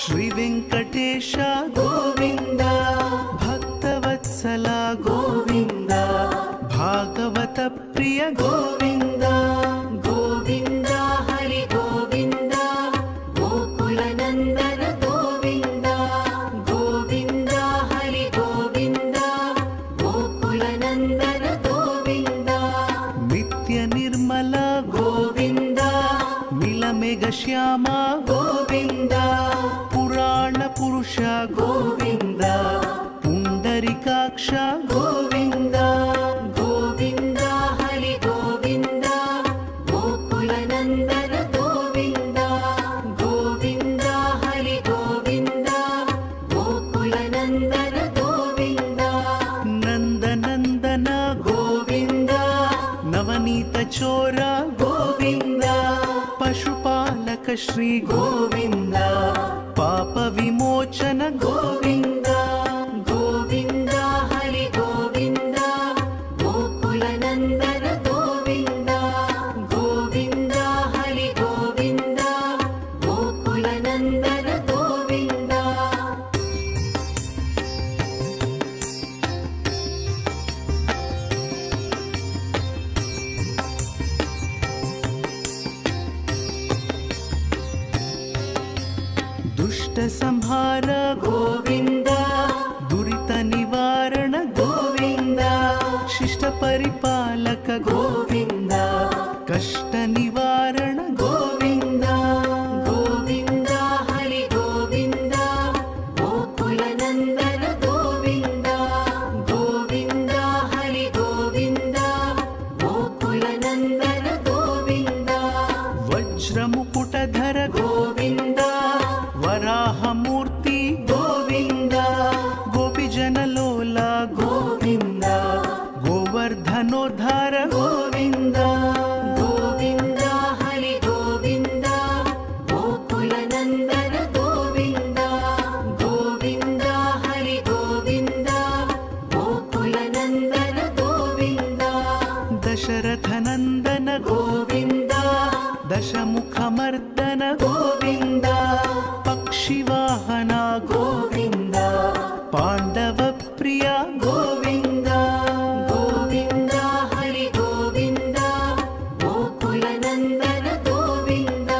ಶ್ರೀ ವೆಂಕಟೇಶ ಗೋವಿಂದ, ಭಕ್ತವತ್ಸಲ ಗೋವಿಂದ, ಭಾಗವತ ಪ್ರಿಯ ಗೋವಿಂದ, ಗೋವಿಂದ ಹರಿ ಗೋವಿಂದ, ಗೋಕುಲ ನಂದನ ಗೋವಿಂದ, ಗೋವಿಂದ ಹರಿ ಗೋವಿಂದ, ಗೋಕುಲ ನಂದನ ಗೋವಿಂದ, ನಿತ್ಯ ನಿರ್ಮಲ ಗೋವಿಂದ, ಮಿಲಮೆಘ ಶ್ಯಾಮ ಗೋವಿಂದ, ಪುರಾಣ ಪುರುಷ ಗೋವಿಂದ, ಪುಂಡರಿಕಾಕ್ಷ ಗೋವಿಂದ, ಗೋವಿಂದ ಹರಿ ಗೋವಿಂದ, ಗೋಕುಲ ನಂದನ ಗೋವಿಂದ, ಗೋವಿಂದ ಹರಿ ಗೋವಿಂದ, ಗೋಕುಲ ನಂದನ ಗೋವಿಂದ, ನಂದನಂದನ ಗೋವಿಂದ, ನವನೀತ ಚೋರ ಗೋವಿಂದ, ಪಶುಪಾಲಕ ಶ್ರೀ ಗೋವಿಂದ, ಪಾಪ ವಿಮೋಚನ ಗೋವಿಂದ, ಗೋವಿಂದ ಹರಿ ಗೋವಿಂದ, ಗೋಕುಲ ನಂದನ ಗೋವಿಂದ, ಗೋವಿಂದ ಹರಿ ಗೋವಿಂದ, ಗೋಕುಲ ನಂದನ ಗೋವಿಂದ, ದುಷ್ಟ ಸಂಹಾರ ಗೋವಿಂದ, ದುರಿತ ನಿವಾರಣ ಗೋವಿಂದ, ಶಿಷ್ಟ ಪರಿಪಾಲಕ ಗೋವಿಂದ, ಕಷ್ಟ ನಿವಾರಣ ಗೋವಿಂದ, ಗೋವಿಂದ ಹರಿ ಗೋವಿಂದ, ಗೋಕುಲ ನಂದನ ಗೋವಿಂದ, ಗೋವಿಂದ ಹರಿ ಗೋವಿಂದ, ಗೋಕುಲ ನಂದನ ಗೋವಿಂದ, ವಜ್ರ ಮುಕುಟಧರ ಗೋವಿಂದ, ವರಾಹ ಮೂರ್ತಿ ಗೋವಿಂದ, ಗೋಪಿ ಜನಲೋಲ ಗೋವಿಂದ, ಗೋವರ್ಧನೋದ್ಧಾರ ಗೋವಿಂದ, ಗೋವಿಂದ ಹರಿ ಗೋವಿಂದ, ಗೋಕುಲ ನಂದನ ಗೋವಿಂದ, ಗೋವಿಂದ ಹರಿ ಗೋವಿಂದ, ಗೋಕುಲ ನಂದನ ಗೋವಿಂದ, ದಶರಥ ನಂದನ ಗೋವಿಂದ, ದಶಮುಖ ಮರ್ದನ ಗೋವಿಂದ, ಪಕ್ಷಿವಾಹನ ಗೋವಿಂದ, ಪಾಂಡವ ಪ್ರಿಯ ಗೋವಿಂದ, ಗೋವಿಂದ ಹರಿ ಗೋವಿಂದ, ಗೋಕುಲ ನಂದನ ಗೋವಿಂದ,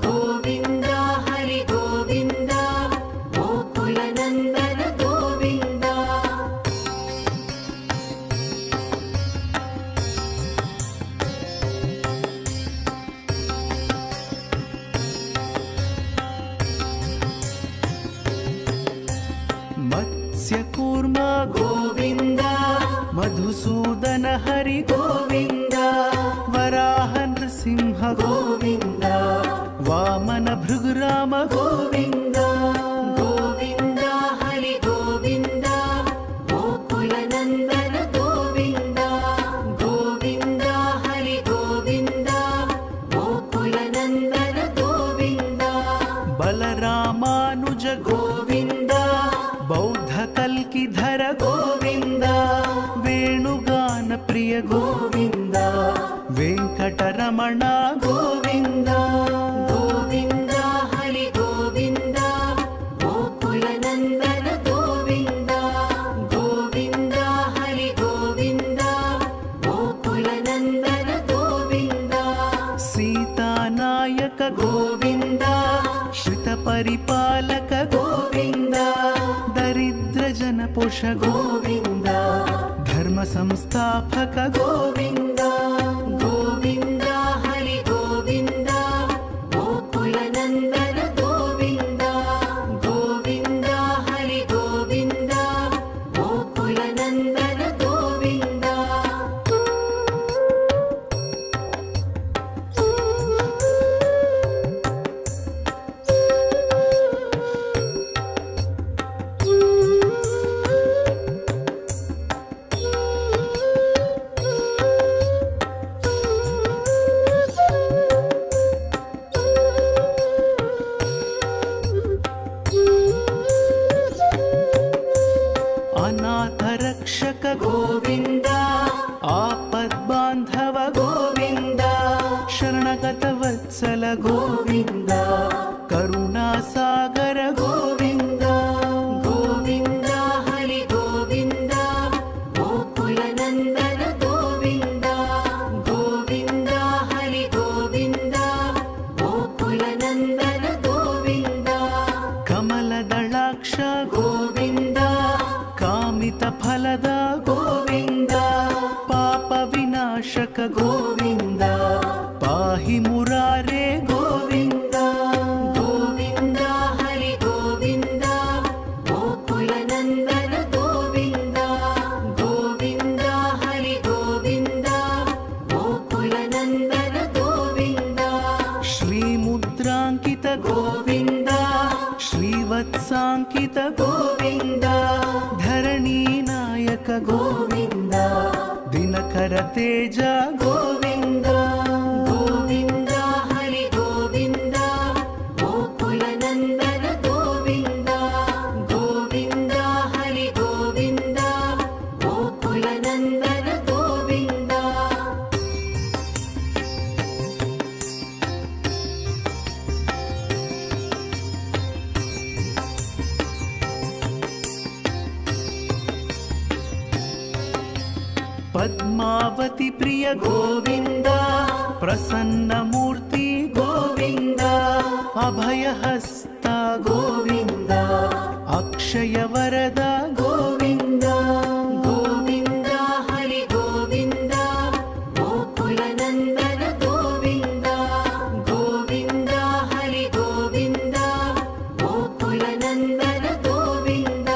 ಗೋವಿಂದ ಹರಿ ಗೋವಿಂದ, ಗೋಕುಲ ನಂದನ ಗೋವಿಂದ, ಮತ್ಸ್ಯ ಕೂರ್ಮ ಗೋವಿಂದ, ಮಧುಸೂದನ ಹರಿ ಗೋವಿಂದ, ವರಾಹ ನೃಸಿಂಹ ಗೋವಿಂದ, ವಾಮನ ಭೃಗುರಾಮ ಗೋವಿಂದ, ಗೋವಿಂದ ಹರಿ ಗೋವಿಂದ, ಗೋಕುಲ ನಂದನ ಗೋವಿಂದ, ಗೋವಿಂದ ಹರಿ ಗೋವಿಂದ, ಗೋಕುಲ ನಂದನ ಗೋವಿಂದ, ಬಲರಾಮಾನುಜ ಗೋವಿಂದ, ಬೌದ್ಧ ಕಲ್ಕಿಧರ ಗೋವಿಂದ, ವೇಣುಗಾನ ಪ್ರಿಯ ಗೋವಿಂದ, ವೆಂಕಟರಮಣ ಗೋವಿಂದ, ಗೋವಿಂದ ಹರಿ ಗೋವಿಂದ, ಗೋಕುಲ ನಂದನ ಗೋವಿಂದ, ಗೋವಿಂದ ಹರಿ ಗೋವಿಂದ, ಗೋಕುಲ ನಂದನ ಗೋವಿಂದ, ಸೀತಾನಾಯಕ ಗೋವಿಂದ, ಶ್ರಿತ ಪರಿಪಾಲಕ ಗೋವಿಂದ, ದರಿದ್ರ ಜನ ಪೋಷ ಗೋವಿಂದ, ಧರ್ಮ ಸಂಸ್ಥಾಪಕ ಗೋವಿಂದ, ಗೋವಿಂದ ಹರಿ ಗೋವಿಂದ, ಗೋಕುಲ ನಂದನ ಗೋವಿಂದ, ಗೋವಿಂದ ಹರಿ ಗೋವಿಂದ, ಗೋಕುಲ ನಂದನ ಗೋವಿಂದ, ಅನಾಥ ರಕ್ಷಕ ಗೋವಿಂದ, ಆಪದ್ಬಾಂಧವ ಗೋವಿಂದ, ಶರಣಗತ ವತ್ಸಲ ಗೋವಿಂದ, ಕರುಣಾಸಾಗರ ಫಲದ ಗೋವಿಂದ ಪಾಪ ವಿನಾಶಕ ಗೋವಿಂದ ಪಾಹಿ ಮುರಾರೇ ಗೋವಿಂದ ಗೋವಿಂದ ಹರಿ ಗೋವಿಂದ ಗೋಕುಲ ನಂದನ ಗೋವಿಂದ ಗೋವಿಂದ ಹರಿ ಗೋವಿಂದ ಗೋಕುಲ ನಂದನ ಗೋವಿಂದ ಶ್ರೀ ಮುದ್ರಾಂಕಿತ ಗೋವಿಂದ ಶ್ರೀವತ್ಸಾಂಕಿತ ಗೋವಿಂದ ಧರಣಿ ನಾಯಕ ಗೋವಿಂದ ದಿನಕರ ತೇಜ ಗೋವಿಂದ ಗೋವಿಂದ ಹರಿ ಗೋವಿಂದ ಗೋಕುಲ ನಂದನ ಗೋವಿಂದ ಗೋವಿಂದ ಹರಿ ಗೋವಿಂದ ಗೋಕುಲ ನಂದನ ಗೋವಿಂದ ಪದ್ಮಾವತಿ ಪ್ರಿಯ ಗೋವಿಂದ ಪ್ರಸನ್ನ ಮೂರ್ತಿ ಗೋವಿಂದ ಅಭಯ ಹಸ್ತ ಗೋವಿಂದ ಅಕ್ಷಯ ವರದ ಗೋವಿಂದ ಗೋವಿಂದ ಹರಿ ಗೋವಿಂದ ಗೋಕುಲ ನಂದನ ಗೋವಿಂದ ಗೋವಿಂದ ಹರಿ ಗೋವಿಂದ ಗೋಕುಲ ನಂದನ ಗೋವಿಂದ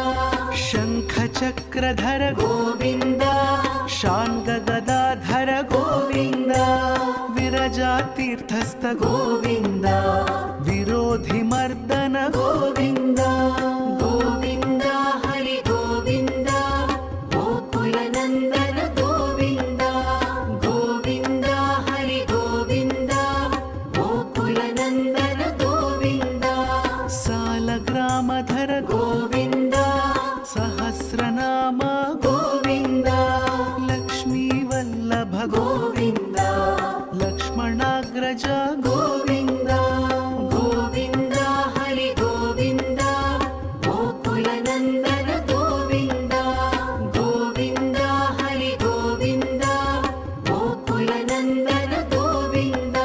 ಶಂಖ ಚಕ್ರಧರ ಗೋವಿಂದ ಶಾಂಗ ಗದಾಧರ ಗೋವಿಂದ ವಿರಜಾ ತೀರ್ಥಸ್ಥ ಗೋವಿಂದ ವಿರೋಧಿ ಮರ್ದನ ಗೋವಿಂದ ಗೋವಿಂದ ಹರಿ ಗೋವಿಂದ ಗೋಕುಲ ನಂದನ ಗೋವಿಂದ ಗೋವಿಂದ ಹರಿ ಗೋವಿಂದ ಗೋಕುಲ ನಂದನ ಗೋವಿಂದ ಸಾಲಗ್ರಾಮಧರ ಗೋವಿಂದ ಸಹಸ್ರನಾಮ ಗೋವಿಂದ ಲಕ್ಷ್ಮೀ ವಲ್ಲಭ ಗೋವಿಂದ ಲಕ್ಷ್ಮಣಾಗ್ರಜ ಗೋವಿಂದ ಗೋವಿಂದ ಹರಿ ಗೋವಿಂದ ಗೋಕುಲ ನಂದನ ಗೋವಿಂದ ಗೋವಿಂದ ಹರಿ ಗೋವಿಂದ ಗೋಕುಲ ನಂದನ ಗೋವಿಂದ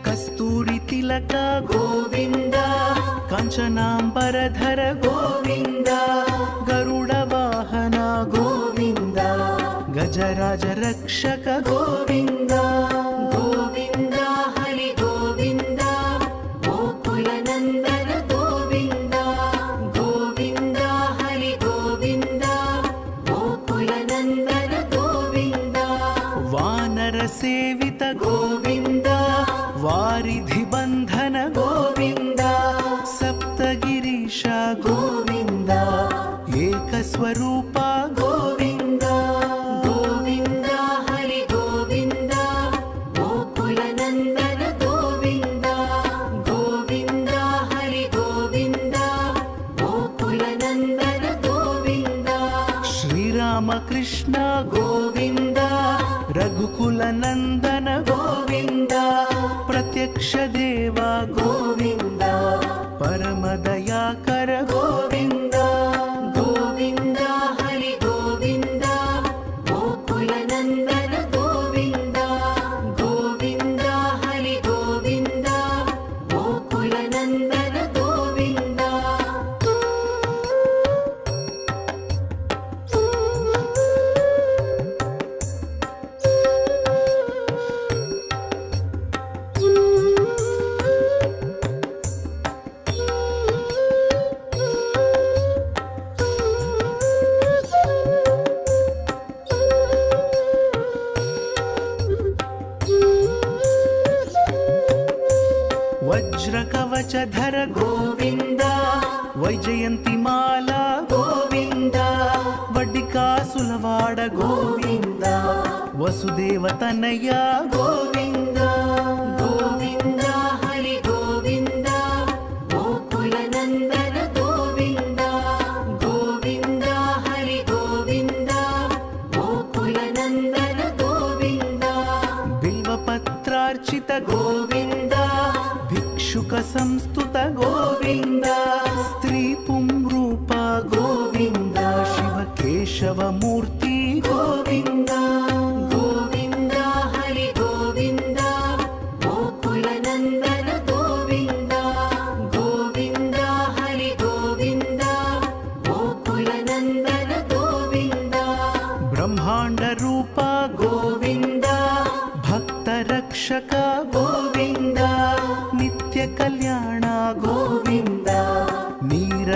ಕಸ್ತೂರಿ ತಿಲಕ ಗೋವಿಂದ ಕಾಂಚನಾಂಬರಧರ ಗೋವಿಂದ ಗರುಡ ವಾಹನ ಗೋವಿಂದ ಗಜರಾಜ ರಕ್ಷಕ ಗೋವಿಂದ ಗೋವಿಂದ ಹರಿ ಗೋವಿಂದ ಗೋಕುಲ ನಂದನ ಗೋವಿಂದ ಗೋವಿಂದ ಹರಿ ಗೋವಿಂದ ಗೋಕುಲ ನಂದನ ಗೋವಿಂದ ವಾನರ ಸೇವಿತ ಗೋವಿಂದ ವಾರಿಧಿ ಬಂಧನ ಗೋವಿಂದ ಸಪ್ತಗಿರೀಶ ಗೋವಿಂದ ಏಕ ಸ್ವರೂಪ ಗೋವಿಂದ ಗೋವಿಂದ ಹರಿ ಗೋವಿಂದ ಗೋಕುಲ ನಂದನ ಗೋವಿಂದ ಗೋವಿಂದ ಹರಿ ಗೋವಿಂದ ಗೋಕುಲ ನಂದನ ಗೋವಿಂದ ಶ್ರೀರಾಮ ಕೃಷ್ಣ ಗೋವಿಂದ ರಘುಕುಲ ನಂದನ ಗೋವಿಂದ ಪ್ರತ್ಯಕ್ಷ ದೇವ ಗೋವಿಂದ ಪರಮ ದಯಾಕರ ಗೋವಿಂದ ಗೋವಿಂದ ಹರಿ ಗೋವಿಂದ ಗೋಕುಲ ನಂದನ ಗೋವಿಂದ ಗೋವಿಂದ ಹರಿ ಗೋವಿಂದ ಗೋಕುಲ ನಂದನ ಗೋವಿಂದ ವಜ್ರ ಕವಚಧರ ಗೋವಿಂದ ವೈಜಯಂತಿ ಮಾಲಾ ಗೋವಿಂದ ವಡ್ಡಿಕಾಸುಲವಾಡ ಗೋವಿಂದ ವಸುದೇವ ತನಯ ಗೋವಿಂದ ಗೋವಿಂದ ಹರಿ ಗೋವಿಂದ ಗೋಕುಲ ನಂದನ ಗೋವಿಂದ ಗೋವಿಂದ ಹರಿ ಗೋವಿಂದ ಗೋಕುಲ ನಂದನ ಗೋವಿಂದ ಬಿಲ್ವಪತ್ರಾರ್ಚಿತ ಗೋವಿಂದ ಭಿಕ್ಷುಕ ಸಂಸ್ತುತ ಗೋವಿಂದ ಸ್ತ್ರೀ ಪುಂರೂಪ ಗೋವಿಂದ ಶಿವ ಕೇಶವ ಮೂರ್ತಿ ಗೋವಿಂದ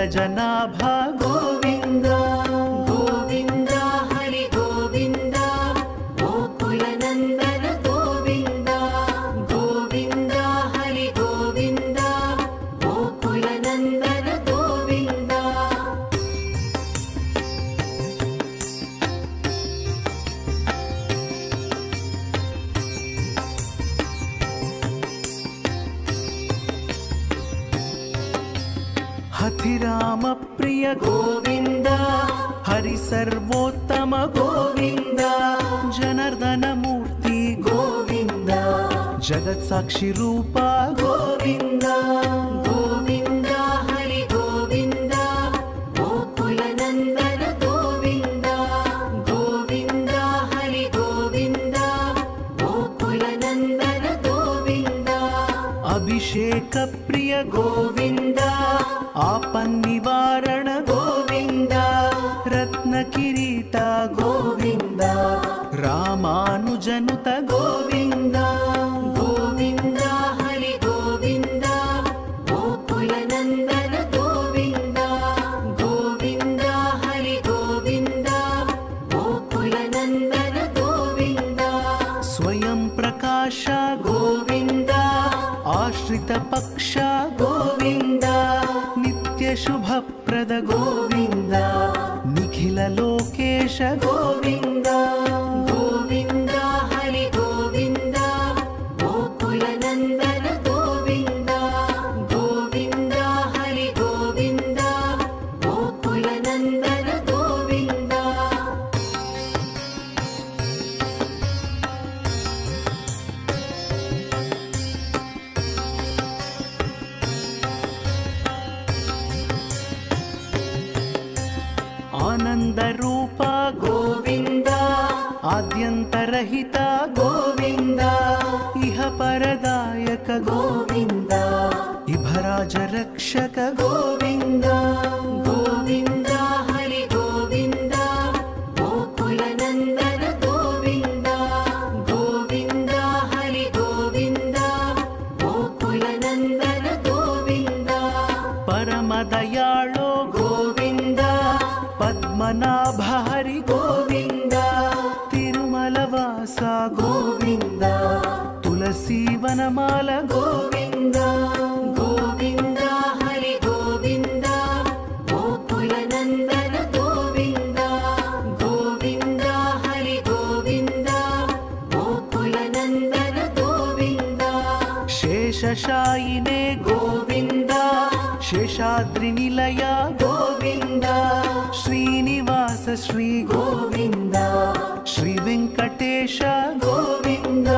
నీరజనాభ గోవింద గోవింద హరి గోవింద గోకుల నందన గోవింద గోవింద హరి గోవింద గోకుల నందన గోవింద హతిరామ ప్రియ గోవింద హరి సర్వోత్తమ గోవింద జనార్దన మూర్తి గోవింద జగత్ సాక్షి రూప గోవింద గోవింద హరి గోవింద గోకుల నందన గోవింద గోవింద హరి గోవింద గోకుల నందన గోవింద అభిషేక ప్రియ గోవింద ఆపన్నివారణ గోవింద రత్న కిరీట గోవింద రామానుజనుత గోవింద గోవింద హరి గోవింద గోకుల నందన గోవింద గోవింద హరి గోవింద గోకుల నందన గోవింద స్వయం ప్రకాశ గోవింద ఆశ్రిత పక్ష గోవింద నిత్య శుభప్రద గోవింద నిఖిల లోకేశ గోవింద గోవింద హరి గోవింద గోకుల నందన గోవింద గోవింద హరి గోవింద గోకుల నందన గోవింద ఆనంద రూప గోవింద ఆద్యంతరహిత గోవింద ఇహ పరదాయక గోవింద ఇభరాజ రక్షక గోవింద గోవింద హరి గోవింద గోకుల నందన గోవింద గోవింద హరి గోవింద గోకుల నందన గోవింద పరమదయాళో గోవింద పద్మనాభ హరి గోవింద తిరుమల వాస గోవింద తులసీ వనమాల గోవింద గోవింద హరి గోవింద గోకుల నందన గోవింద గోవింద హరి గోవింద గోకుల నందన గోవింద శేషశాయినే గోవింద శేషాద్రి నిలయ గోవింద శ్రీనివాస శ్రీ గోవింద శ్రీ వెంకటేశ గోవింద